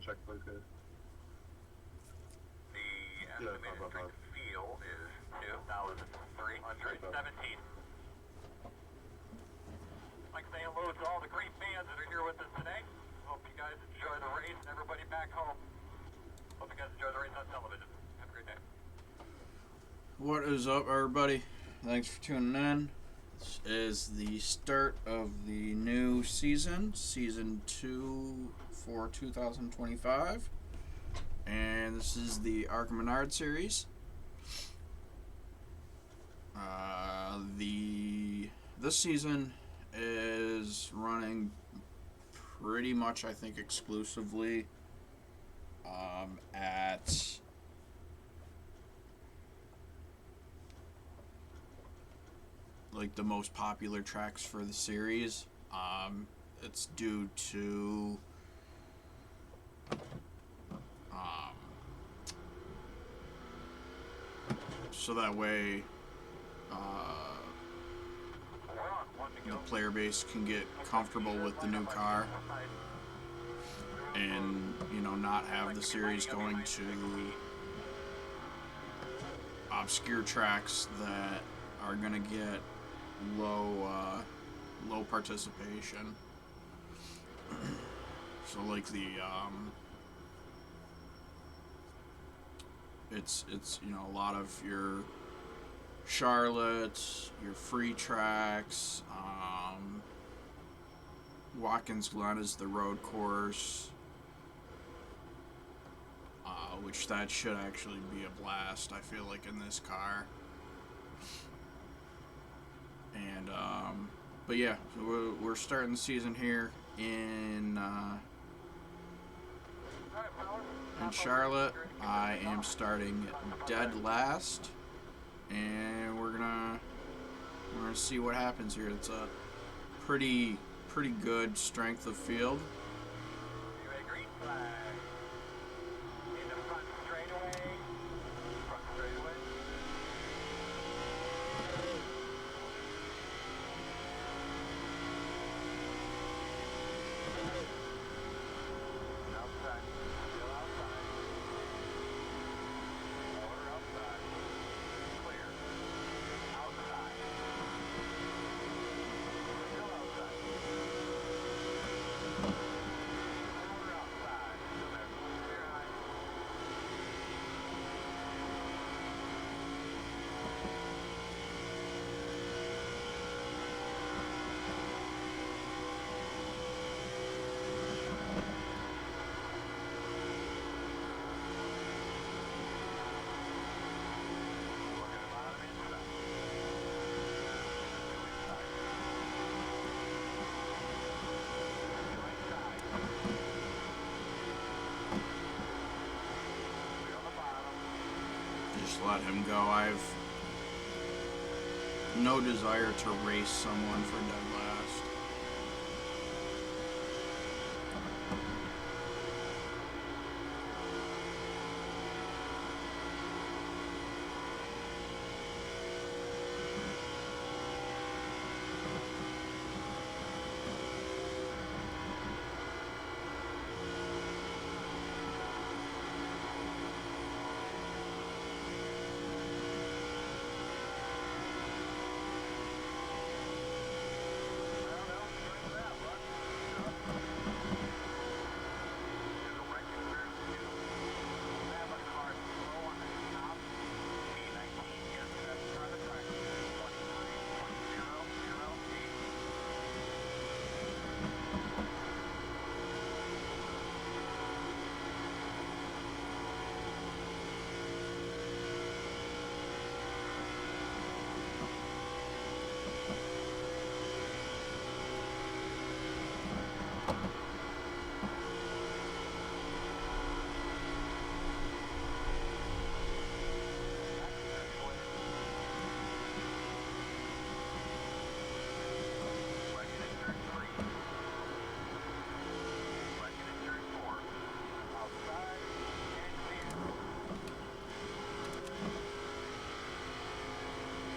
check, please, guys. The estimated strength of feel is 2,317. I'd like to say hello to all the great fans that are here with us today. Hope you guys enjoy the race and everybody back home. Hope you guys enjoy the race on television. Have a great day. What is up, everybody? Thanks for tuning in. This is the start of the new season, Season 2 for 2025. And this is the ARCA Menard series. This season is running pretty much, I think, exclusively at like the most popular tracks for the series. It's due to so that way the player base can get comfortable with the new car and, you know, not have the series going to obscure tracks that are going to get low participation. So like it's you know, a lot of your Charlotte, your free tracks, Watkins Glen is the road course, which that should actually be a blast, I feel like, in this car. And but yeah, so we're starting the season here in Charlotte. I am starting dead last, and we're gonna see what happens here. It's a pretty good strength of field. Just let him go. I've no desire to race someone for dead last.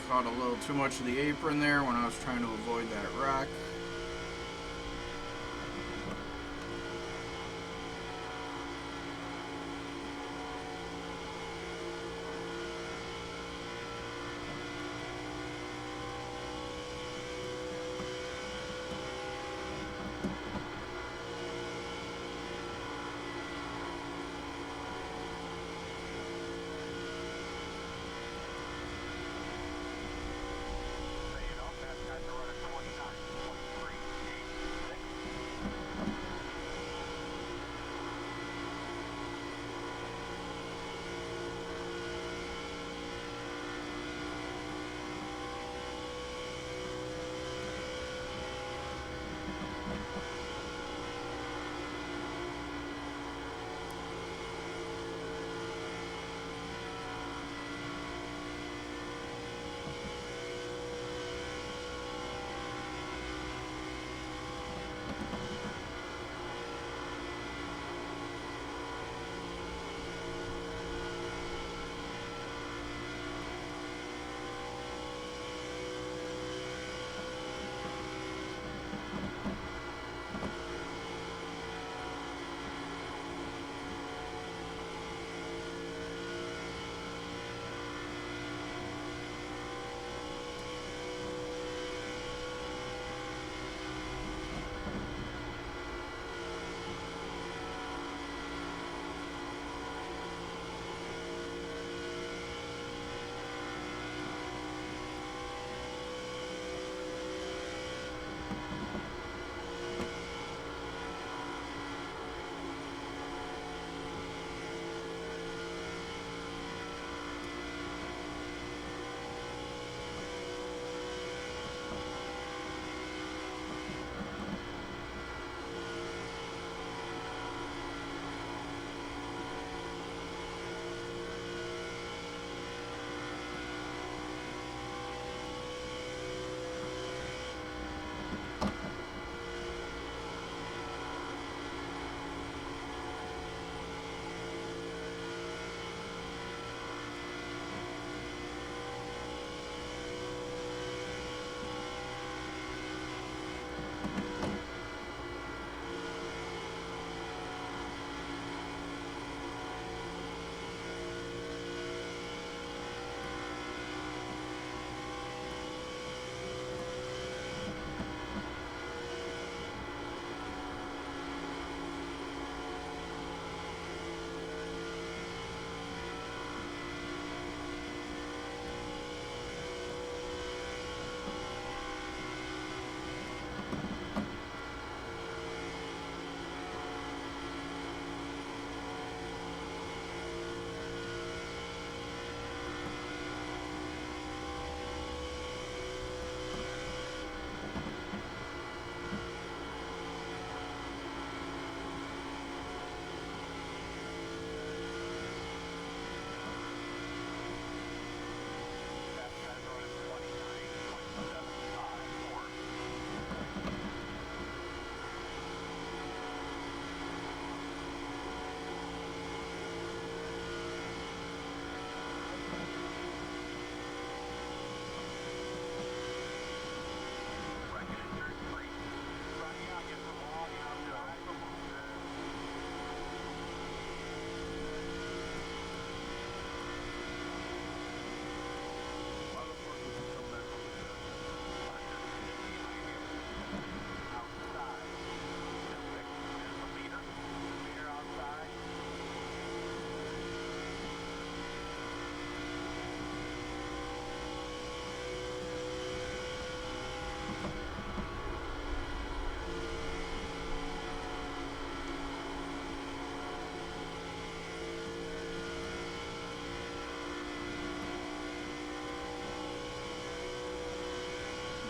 Caught a little too much of the apron there when I was trying to avoid that rock.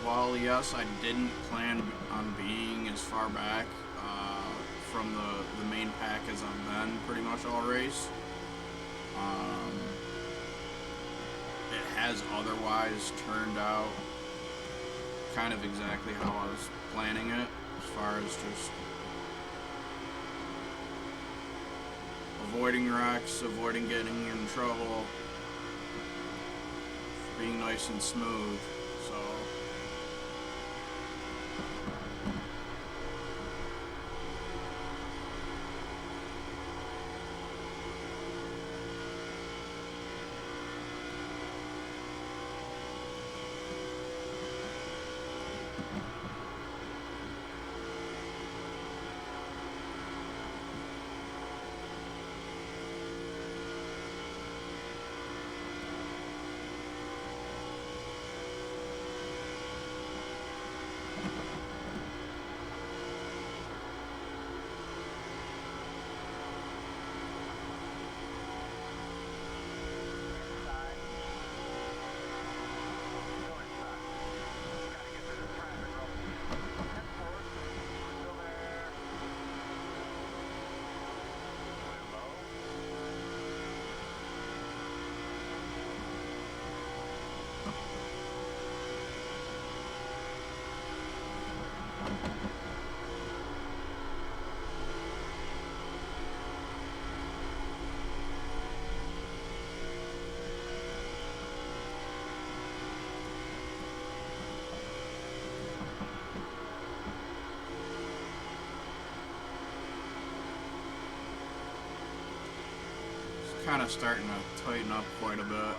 while yes, I didn't plan on being as far back from the main pack as I've been pretty much all race, it has otherwise turned out kind of exactly how I was planning it, as far as just avoiding wrecks, avoiding getting in trouble, being nice and smooth. So it's kind of starting to tighten up quite a bit.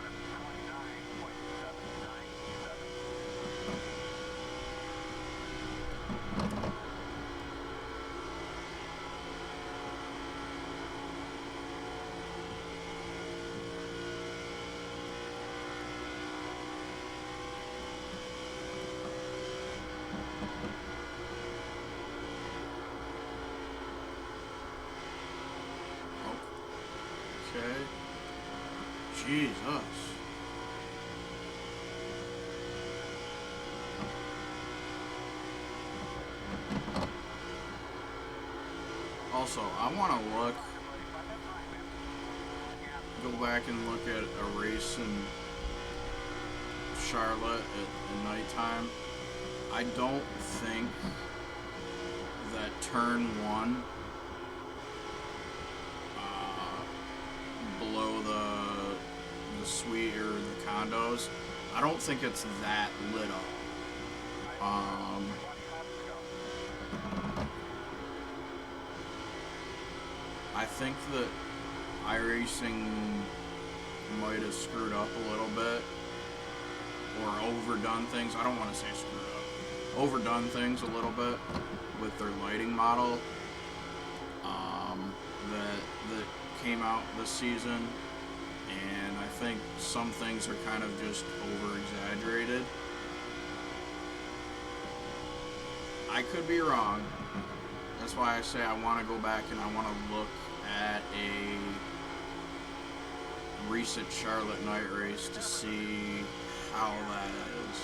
Okay. Jesus. Also, I want to go back and look at a race in Charlotte at nighttime. I don't think that turn one below the suite or the condos, I don't think it's that lit up. I think that iRacing might have screwed up a little bit, or overdone things. I don't want to say screwed up. Overdone things a little bit with their lighting model that came out this season, and I think some things are kind of just over-exaggerated. I could be wrong. That's why I say I want to go back and I want to look at a recent Charlotte night race to see how that is.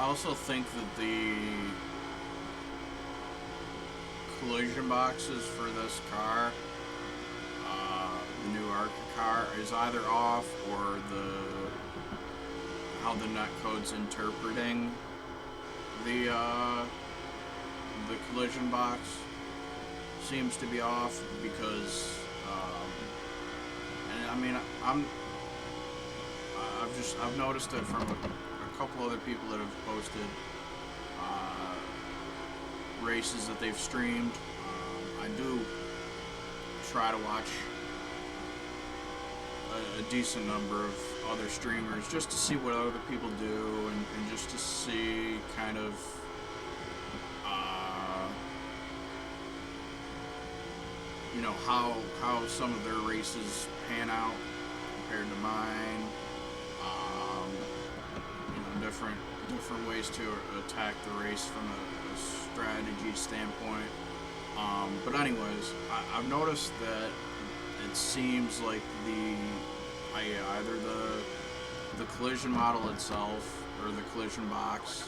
also think that the collision boxes for this car, the new ARCA car, is either off, or how the netcode's interpreting the collision box seems to be off, because and I mean, I've noticed it from a couple other people that have posted races that they've streamed. I do try to watch a decent number of other streamers just to see what other people do, and just to see kind of you know, how some of their races pan out compared to mine. You know, different ways to attack the race from a strategy standpoint. But anyways, I've noticed that it seems like either the collision model itself, or the collision box,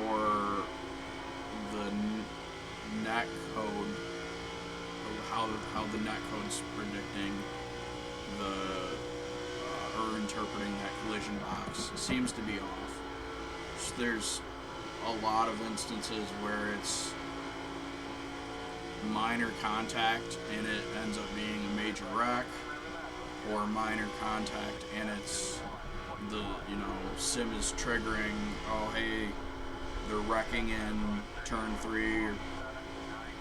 or the net code, how the net code's predicting or interpreting that collision box seems to be off. So there's a lot of instances where it's minor contact and it ends up being a major wreck, or minor contact and it's sim is triggering, oh hey, they're wrecking in turn 3 or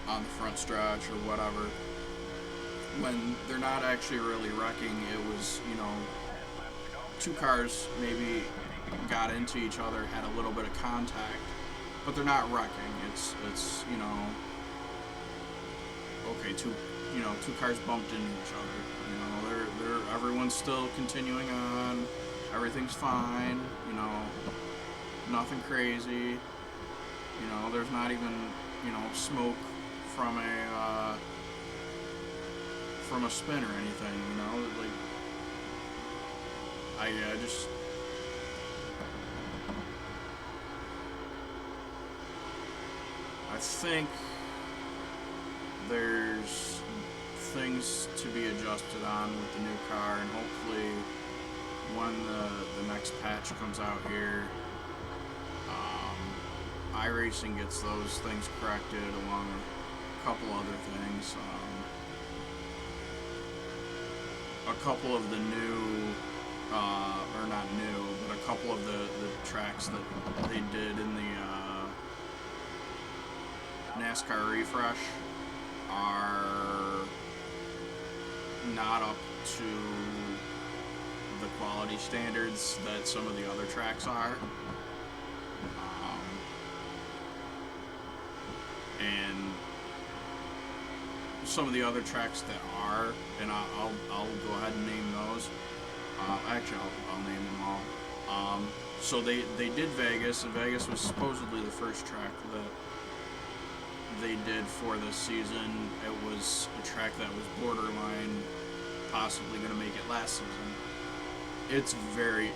on the front stretch or whatever, when they're not actually really wrecking. It was, two cars maybe got into each other, had a little bit of contact, but they're not wrecking. It's okay, two cars bumped into each other. Everyone's still continuing on. Everything's fine. Nothing crazy. There's not even smoke from a spin or anything. Like I think there's things to be adjusted on with the new car, and hopefully when the next patch comes out here, iRacing gets those things corrected, along with a couple other things. A couple of the new, or not new, but a couple of the tracks that they did in the NASCAR refresh are not up to the quality standards that some of the other tracks are. And some of the other tracks that are, and I'll go ahead and name those. Actually, I'll name them all. So they did Vegas, and Vegas was supposedly the first track that they did for this season. It was a track that was borderline possibly going to make it last season. It's very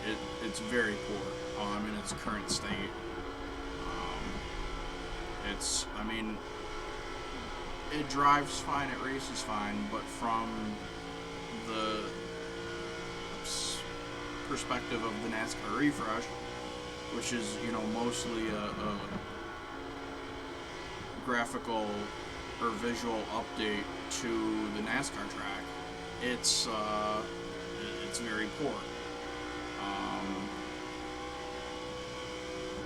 poor in its current state. It drives fine, it races fine, but from the perspective of the NASCAR refresh, which is, mostly a graphical or visual update to the NASCAR track, it's very poor.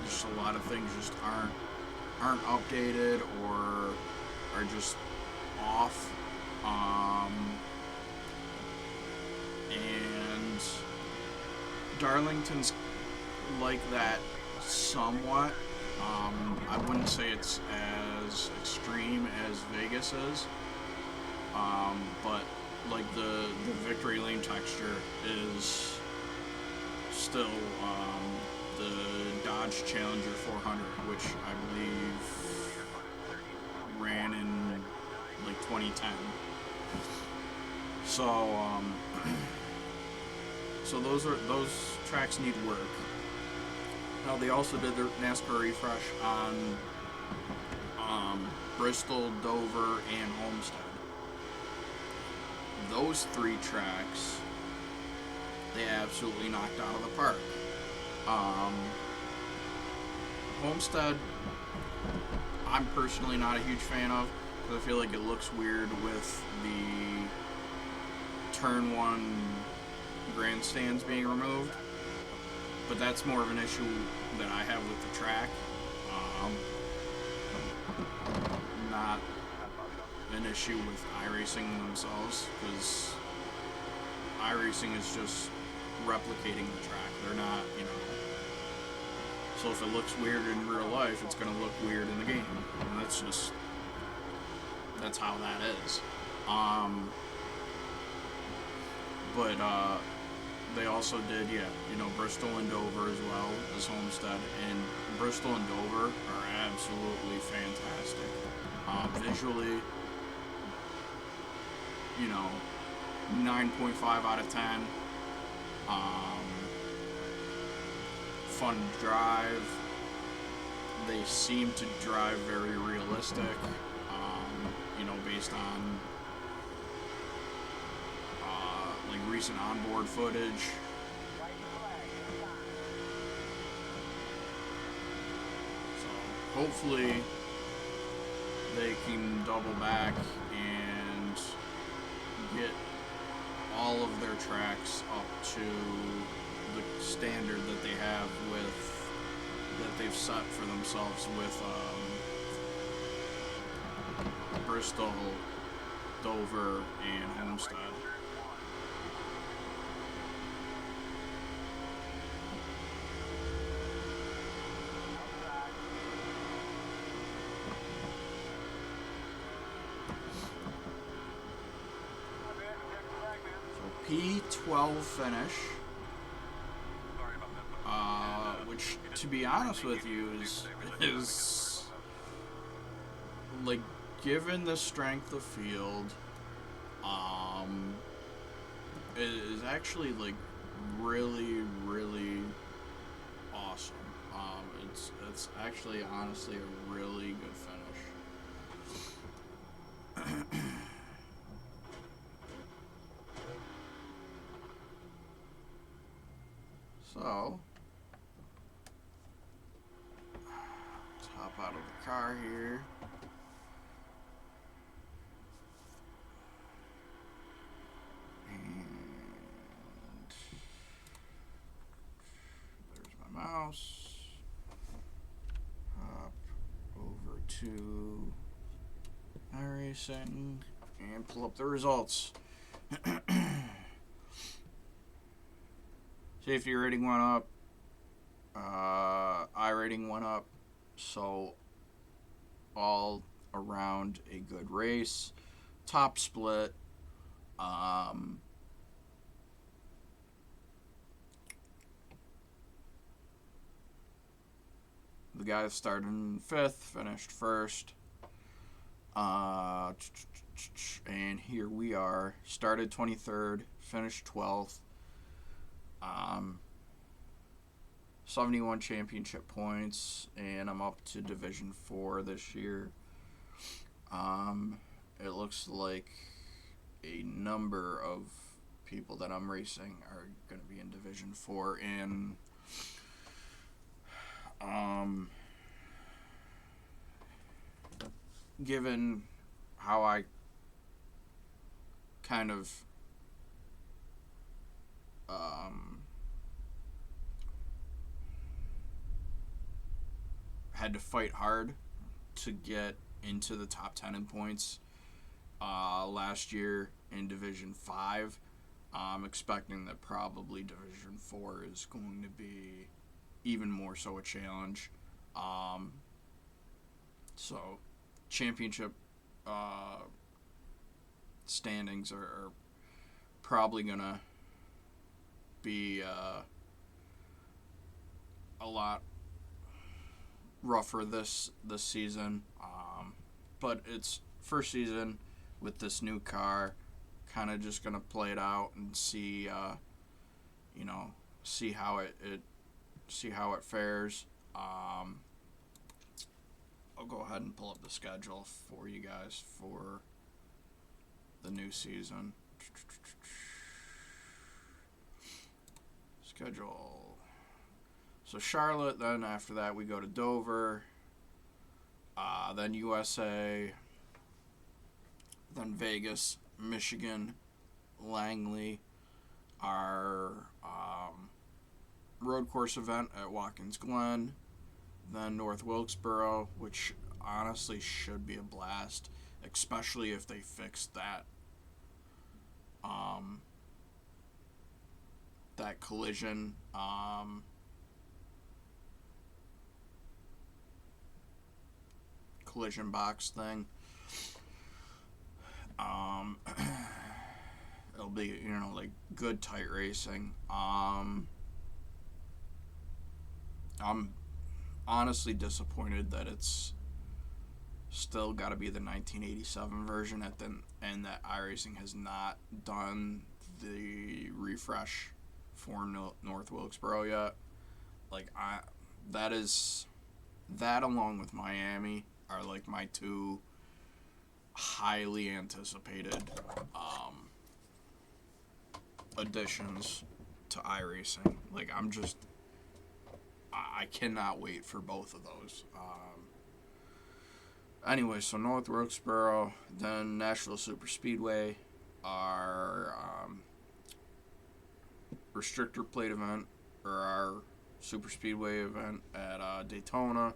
Just a lot of things just aren't updated, or are just off. And Darlington's like that somewhat. I wouldn't say it's as extreme as Vegas is, but like the victory lane texture is still the Dodge Challenger 400, which I believe ran in like 2010. So those tracks need work. Now they also did their NASCAR refresh on Bristol, Dover, and Homestead. Those 3 tracks, they absolutely knocked out of the park. Homestead, I'm personally not a huge fan of, because I feel like it looks weird with the turn 1 grandstands being removed. But that's more of an issue that I have with the track. Not an issue with iRacing themselves, because iRacing is just replicating the track. They're not, so if it looks weird in real life, it's going to look weird in the game. And that's how that is. But they also did, Bristol and Dover as well as Homestead. And Bristol and Dover are absolutely fantastic. Visually, 9.5 out of 10. Fun to drive. They seem to drive very realistic, based on recent onboard footage. So hopefully they can double back and get all of their tracks up to the standard that they have that they've set for themselves with Bristol, Dover, and Homestead. P12 finish, which, to be honest with you, is like, given the strength of field, is actually like really, really awesome. It's actually honestly a really good finish. So, let's hop out of the car here. And there's my mouse. Hop over to iRacing and pull up the results. Safety rating went up. iRating went up. So, all around a good race. Top split. The guy that started in 5th finished 1st. And here we are. Started 23rd, finished 12th. 71 championship points, and I'm up to Division 4 this year. It looks like a number of people that I'm racing are going to be in Division 4, and given how I kind of had to fight hard to get into the top 10 in points last year in Division 5. I'm expecting that probably Division 4 is going to be even more so a challenge. So championship standings are probably going to be a lot rougher this season, but it's first season with this new car. Kind of just gonna play it out and see, see how it see how it fares. I'll go ahead and pull up the schedule for you guys for the new season. Schedule. So Charlotte, then after that we go to Dover, then USA, then Vegas, Michigan, Langley, our road course event at Watkins Glen, then North Wilkesboro, which honestly should be a blast, especially if they fix that that collision collision box thing. It'll be, like good tight racing. I'm honestly disappointed that it's still got to be the 1987 version and that iRacing has not done the refresh for North Wilkesboro yet. Like, that along with Miami are like my two highly anticipated additions to iRacing. Like, I cannot wait for both of those. Anyway, so North Wilkesboro, then Nashville Super Speedway, our restrictor plate event, or our Super Speedway event at Daytona,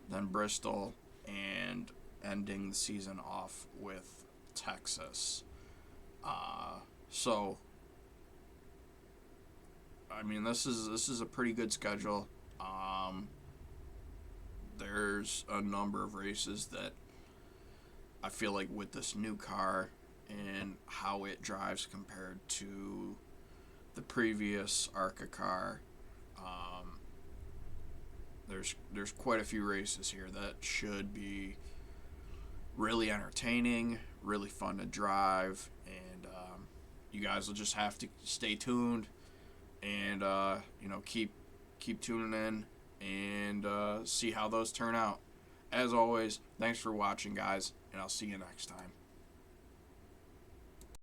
then Bristol, and ending the season off with Texas. So, I mean, this is a pretty good schedule. There's a number of races that I feel like with this new car and how it drives compared to the previous ARCA car, there's quite a few races here that should be really entertaining, really fun to drive, and you guys will just have to stay tuned and keep tuning in and see how those turn out. As always, thanks for watching, guys, and I'll see you next time.